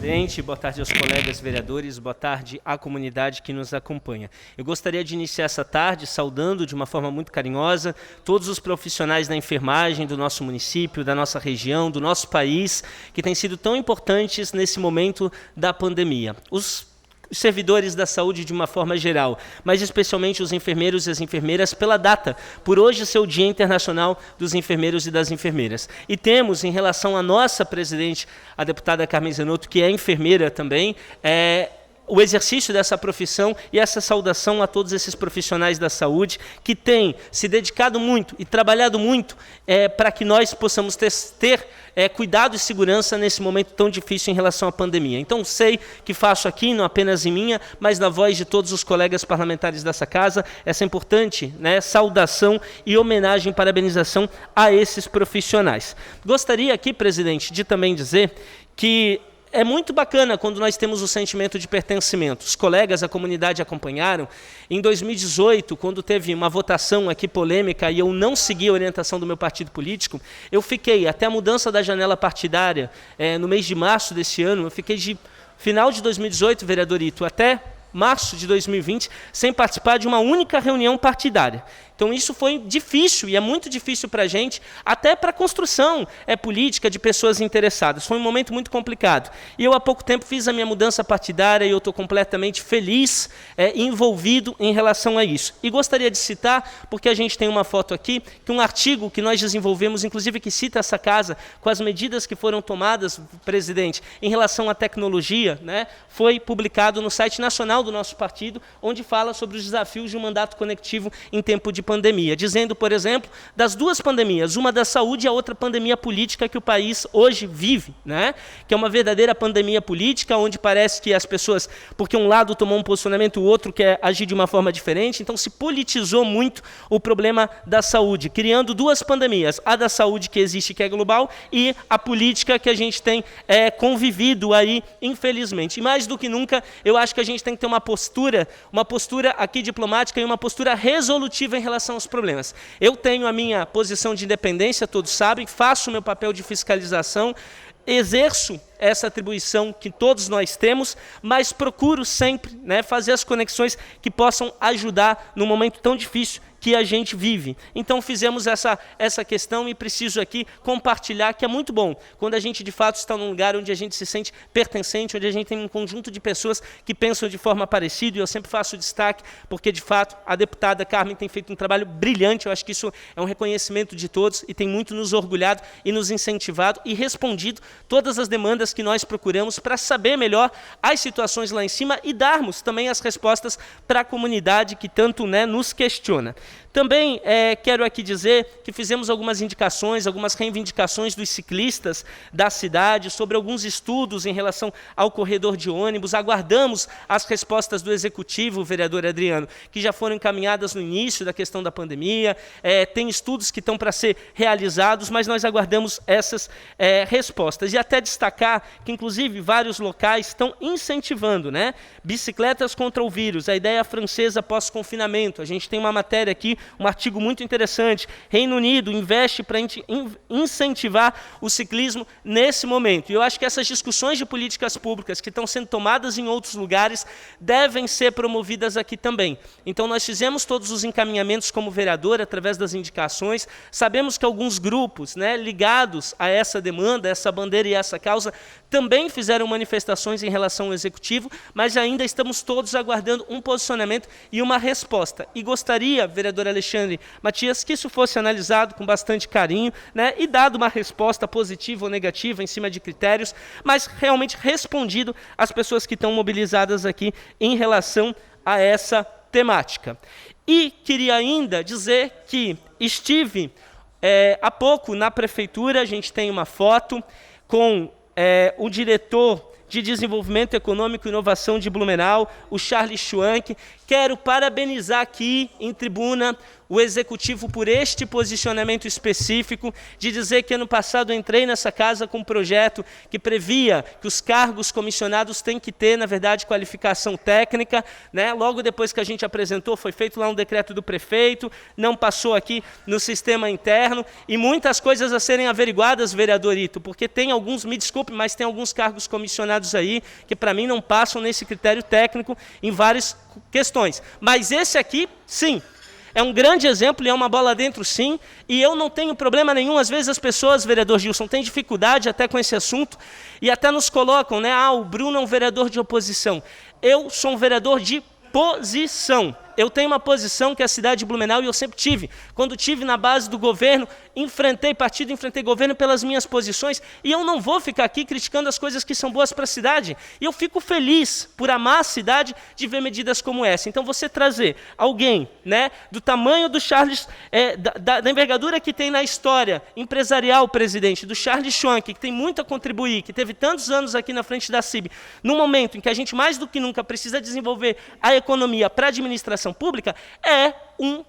presidente, boa tarde aos colegas vereadores, boa tarde à comunidade que nos acompanha. Eu gostaria de iniciar essa tarde saudando de uma forma muito carinhosa todos os profissionais da enfermagem do nosso município, da nossa região, do nosso país, que têm sido tão importantes nesse momento da pandemia. Os servidores da saúde de uma forma geral, mas especialmente os enfermeiros e as enfermeiras pela data, por hoje ser o Dia Internacional dos Enfermeiros e das Enfermeiras. E temos, em relação à nossa presidente, a deputada Carmen Zanotto, que é enfermeira também, o exercício dessa profissão e essa saudação a todos esses profissionais da saúde que têm se dedicado muito e trabalhado muito para que nós possamos ter cuidado e segurança nesse momento tão difícil em relação à pandemia. Então, sei que faço aqui, não apenas em minha, mas na voz de todos os colegas parlamentares dessa casa, essa importante saudação e homenagem, parabenização a esses profissionais. Gostaria aqui, presidente, de também dizer que é muito bacana quando nós temos o sentimento de pertencimento. Os colegas, a comunidade acompanharam. Em 2018, quando teve uma votação aqui polêmica e eu não segui a orientação do meu partido político, eu fiquei, até a mudança da janela partidária, no mês de março desse ano, eu fiquei de final de 2018, vereador Ito, até março de 2020, sem participar de uma única reunião partidária. Então isso foi difícil, e é muito difícil para a gente, até para a construção política de pessoas interessadas. Foi um momento muito complicado. E eu há pouco tempo fiz a minha mudança partidária e eu estou completamente feliz, envolvido em relação a isso. E gostaria de citar, porque a gente tem uma foto aqui, que um artigo que nós desenvolvemos, inclusive que cita essa casa, com as medidas que foram tomadas, presidente, em relação à tecnologia, foi publicado no site nacional do nosso partido, onde fala sobre os desafios de um mandato conectivo em tempo de pandemia, dizendo, por exemplo, das duas pandemias, uma da saúde e a outra pandemia política que o país hoje vive, que é uma verdadeira pandemia política, onde parece que as pessoas, porque um lado tomou um posicionamento, o outro quer agir de uma forma diferente, então se politizou muito o problema da saúde, criando duas pandemias, a da saúde que existe, que é global, e a política que a gente tem convivido aí, infelizmente. E mais do que nunca, eu acho que a gente tem que ter uma postura aqui diplomática e uma postura resolutiva em relação aos problemas. Eu tenho a minha posição de independência, todos sabem, faço o meu papel de fiscalização, exerço essa atribuição que todos nós temos, mas procuro sempre fazer as conexões que possam ajudar num momento tão difícil que a gente vive. Então fizemos essa questão e preciso aqui compartilhar que é muito bom quando a gente de fato está num lugar onde a gente se sente pertencente, onde a gente tem um conjunto de pessoas que pensam de forma parecida, e eu sempre faço destaque porque de fato a deputada Carmen tem feito um trabalho brilhante, eu acho que isso é um reconhecimento de todos e tem muito nos orgulhado e nos incentivado e respondido todas as demandas que nós procuramos para saber melhor as situações lá em cima e darmos também as respostas para a comunidade que tanto nos questiona. Também quero aqui dizer que fizemos algumas indicações, algumas reivindicações dos ciclistas da cidade sobre alguns estudos em relação ao corredor de ônibus. Aguardamos as respostas do Executivo, vereador Adriano, que já foram encaminhadas no início da questão da pandemia. Tem estudos que estão para ser realizados, mas nós aguardamos essas respostas. E até destacar que, inclusive, vários locais estão incentivando, bicicletas contra o vírus, a ideia francesa pós-confinamento. A gente tem uma matéria aqui, um artigo muito interessante. Reino Unido investe para incentivar o ciclismo nesse momento. E eu acho que essas discussões de políticas públicas que estão sendo tomadas em outros lugares devem ser promovidas aqui também. Então nós fizemos todos os encaminhamentos como vereador, através das indicações. Sabemos que alguns grupos ligados a essa demanda, a essa bandeira e a essa causa, também fizeram manifestações em relação ao Executivo, mas ainda estamos todos aguardando um posicionamento e uma resposta. E gostaria, vereador Alexandre Matias, que isso fosse analisado com bastante carinho, e dado uma resposta positiva ou negativa em cima de critérios, mas realmente respondido às pessoas que estão mobilizadas aqui em relação a essa temática. E queria ainda dizer que estive há pouco na prefeitura, a gente tem uma foto com o diretor de Desenvolvimento Econômico e Inovação de Blumenau, o Charles Schwank. Quero parabenizar aqui em tribuna o Executivo por este posicionamento específico de dizer que ano passado eu entrei nessa casa com um projeto que previa que os cargos comissionados têm que ter, na verdade, qualificação técnica, né? Logo depois que a gente apresentou, foi feito lá um decreto do prefeito, não passou aqui no sistema interno, e muitas coisas a serem averiguadas, vereador Ito, porque tem alguns, me desculpe, mas tem alguns cargos comissionados aí que para mim não passam nesse critério técnico em várias questões. Mas esse aqui, sim. É um grande exemplo e é uma bola dentro, sim, e eu não tenho problema nenhum. Às vezes as pessoas, vereador Gilson, têm dificuldade até com esse assunto e até nos colocam, né? Ah, o Bruno é um vereador de oposição. Eu sou um vereador de posição. Eu tenho uma posição que é a cidade de Blumenau e eu sempre tive. Quando tive na base do governo, enfrentei partido, enfrentei governo pelas minhas posições e eu não vou ficar aqui criticando as coisas que são boas para a cidade. E eu fico feliz por amar a cidade de ver medidas como essa. Então você trazer alguém, né, do tamanho do Charles, da envergadura que tem na história empresarial, presidente, do Charles Schwank, que tem muito a contribuir, que teve tantos anos aqui na frente da CIB, num momento em que a gente mais do que nunca precisa desenvolver a economia para a administração pública, é um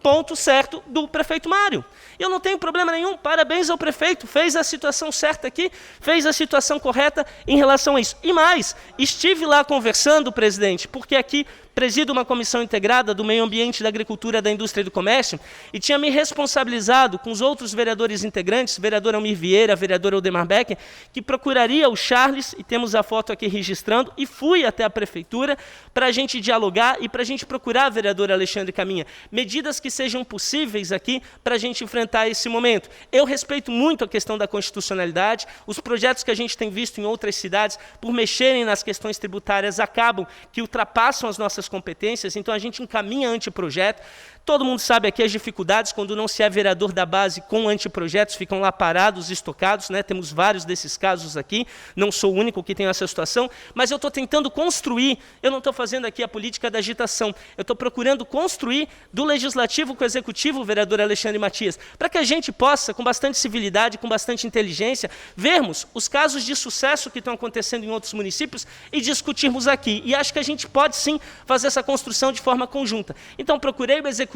ponto certo do prefeito Mário. Eu não tenho problema nenhum, parabéns ao prefeito, fez a situação certa aqui, fez a situação correta em relação a isso. E mais, estive lá conversando, presidente, porque aqui presido uma comissão integrada do meio ambiente, da agricultura, da indústria e do comércio, e tinha me responsabilizado com os outros vereadores integrantes, vereador Almir Vieira, vereador Aldemar Becker, que procuraria o Charles, e temos a foto aqui registrando, e fui até a prefeitura para a gente dialogar e para a gente procurar, vereador Alexandre Caminha, medidas que sejam possíveis aqui para a gente enfrentar esse momento. Eu respeito muito a questão da constitucionalidade, os projetos que a gente tem visto em outras cidades, por mexerem nas questões tributárias, acabam que ultrapassam as nossas competências, então a gente encaminha anteprojeto. Todo mundo sabe aqui as dificuldades quando não se é vereador da base com anteprojetos, ficam lá parados, estocados, né? Temos vários desses casos aqui, não sou o único que tem essa situação, mas eu estou tentando construir, eu não estou fazendo aqui a política da agitação, eu estou procurando construir do legislativo com o executivo, vereador Alexandre Matias, para que a gente possa, com bastante civilidade, com bastante inteligência, vermos os casos de sucesso que estão acontecendo em outros municípios e discutirmos aqui. E acho que a gente pode sim fazer essa construção de forma conjunta. Então procurei o executivo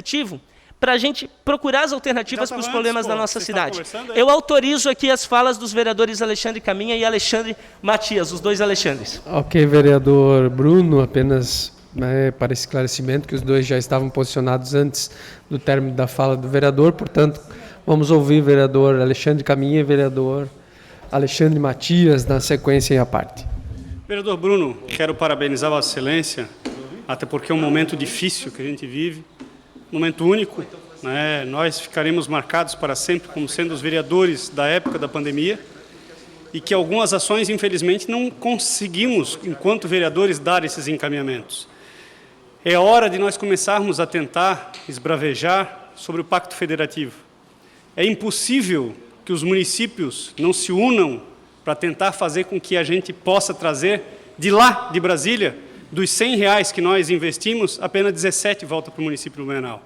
para a gente procurar as alternativas para os problemas da nossa cidade. Eu autorizo aqui as falas dos vereadores Alexandre Caminha e Alexandre Matias, os dois Alexandres. Ok, vereador Bruno, apenas para esclarecimento que os dois já estavam posicionados antes do término da fala do vereador, portanto, vamos ouvir vereador Alexandre Caminha e vereador Alexandre Matias na sequência e à parte. Vereador Bruno, quero parabenizar Vossa Excelência, até porque é um momento difícil que a gente vive, um momento único, né? Nós ficaremos marcados para sempre como sendo os vereadores da época da pandemia e que algumas ações, infelizmente, não conseguimos, enquanto vereadores, dar esses encaminhamentos. É hora de nós começarmos a tentar esbravejar sobre o Pacto Federativo. É impossível que os municípios não se unam para tentar fazer com que a gente possa trazer de lá, de Brasília, dos R$100 que nós investimos, apenas 17 volta para o município de Blumenau.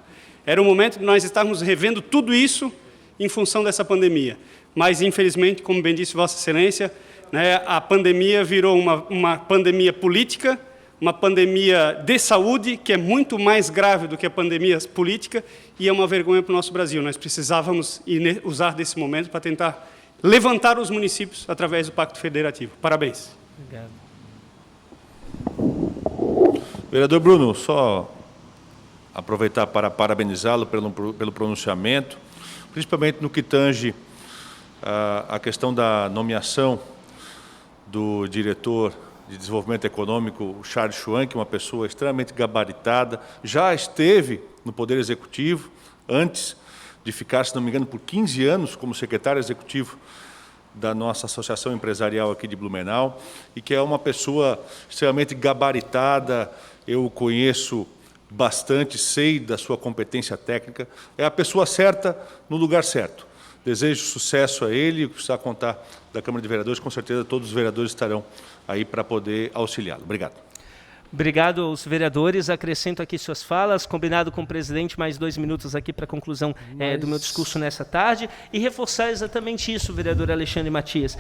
Era o momento de nós estarmos revendo tudo isso em função dessa pandemia. Mas, infelizmente, como bem disse Vossa Excelência, né, a pandemia virou uma pandemia política, uma pandemia de saúde, que é muito mais grave do que a pandemia política, e é uma vergonha para o nosso Brasil. Nós precisávamos usar desse momento para tentar levantar os municípios através do Pacto Federativo. Parabéns. Obrigado. Vereador Bruno, só aproveitar para parabenizá-lo pelo pronunciamento, principalmente no que tange a questão da nomeação do diretor de desenvolvimento econômico, Charles Schwank, uma pessoa extremamente gabaritada, já esteve no Poder Executivo, antes de ficar, se não me engano, por 15 anos como secretário executivo da nossa associação empresarial aqui de Blumenau, e que é uma pessoa extremamente gabaritada, eu o conheço bastante, sei da sua competência técnica, é a pessoa certa no lugar certo. Desejo sucesso a ele, precisar contar da Câmara de Vereadores, com certeza todos os vereadores estarão aí para poder auxiliá-lo. Obrigado. Obrigado aos vereadores. Acrescento aqui suas falas. Combinado com o presidente, mais 2 minutos aqui para a conclusão do meu discurso nessa tarde. E reforçar exatamente isso, vereador Alexandre Matias.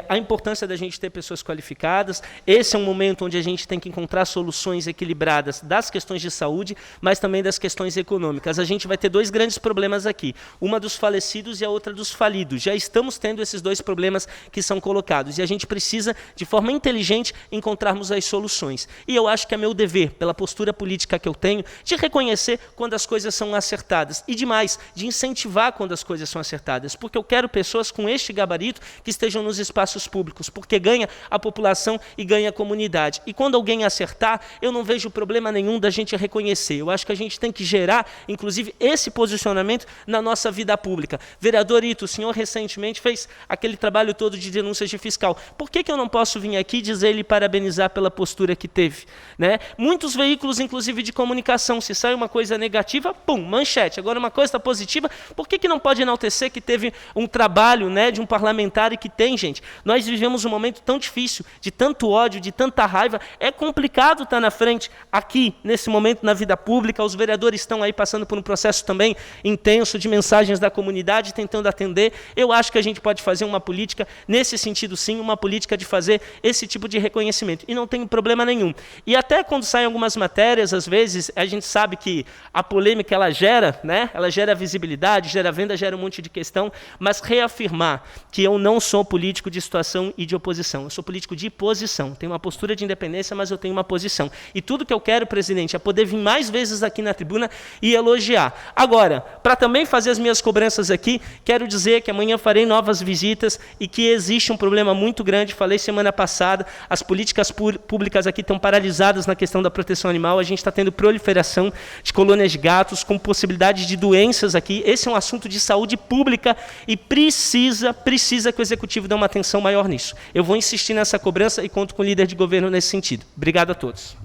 A importância da gente ter pessoas qualificadas. Esse é um momento onde a gente tem que encontrar soluções equilibradas das questões de saúde, mas também das questões econômicas. A gente vai ter 2 grandes problemas aqui. Uma dos falecidos e a outra dos falidos. Já estamos tendo esses 2 problemas que são colocados. E a gente precisa, de forma inteligente, encontrarmos as soluções. E eu acho que é meu dever, pela postura política que eu tenho, de reconhecer quando as coisas são acertadas e, demais, de incentivar quando as coisas são acertadas, porque eu quero pessoas com este gabarito que estejam nos espaços públicos, porque ganha a população e ganha a comunidade. E quando alguém acertar, eu não vejo problema nenhum da gente reconhecer. Eu acho que a gente tem que gerar, inclusive, esse posicionamento na nossa vida pública. Vereador Ito, o senhor recentemente fez aquele trabalho todo de denúncias de fiscal. Por que eu não posso vir aqui dizer e parabenizar pela postura que teve? Né? Muitos veículos, inclusive de comunicação, se sai uma coisa negativa, pum, manchete. Agora uma coisa está positiva, por que não pode enaltecer que teve um trabalho, né, de um parlamentar e que tem, gente? Nós vivemos um momento tão difícil, de tanto ódio, de tanta raiva, é complicado estar na frente, aqui, nesse momento, na vida pública. Os vereadores estão aí passando por um processo também intenso de mensagens da comunidade, tentando atender. Eu acho que a gente pode fazer uma política, nesse sentido sim, uma política de fazer esse tipo de reconhecimento. E não tem problema nenhum. E até quando saem algumas matérias, às vezes, a gente sabe que a polêmica ela gera, né? Ela gera visibilidade, gera venda, gera um monte de questão, mas reafirmar que eu não sou político de situação e de oposição. Eu sou político de posição. Tenho uma postura de independência, mas eu tenho uma posição. E tudo que eu quero, presidente, é poder vir mais vezes aqui na tribuna e elogiar. Agora, para também fazer as minhas cobranças aqui, quero dizer que amanhã farei novas visitas e que existe um problema muito grande. Falei semana passada, as políticas públicas aqui estão paralisadas na questão da proteção animal. A gente está tendo proliferação de colônias de gatos com possibilidade de doenças aqui. Esse é um assunto de saúde pública e precisa que o Executivo dê uma atenção maior nisso. Eu vou insistir nessa cobrança e conto com o líder de governo nesse sentido. Obrigado a todos.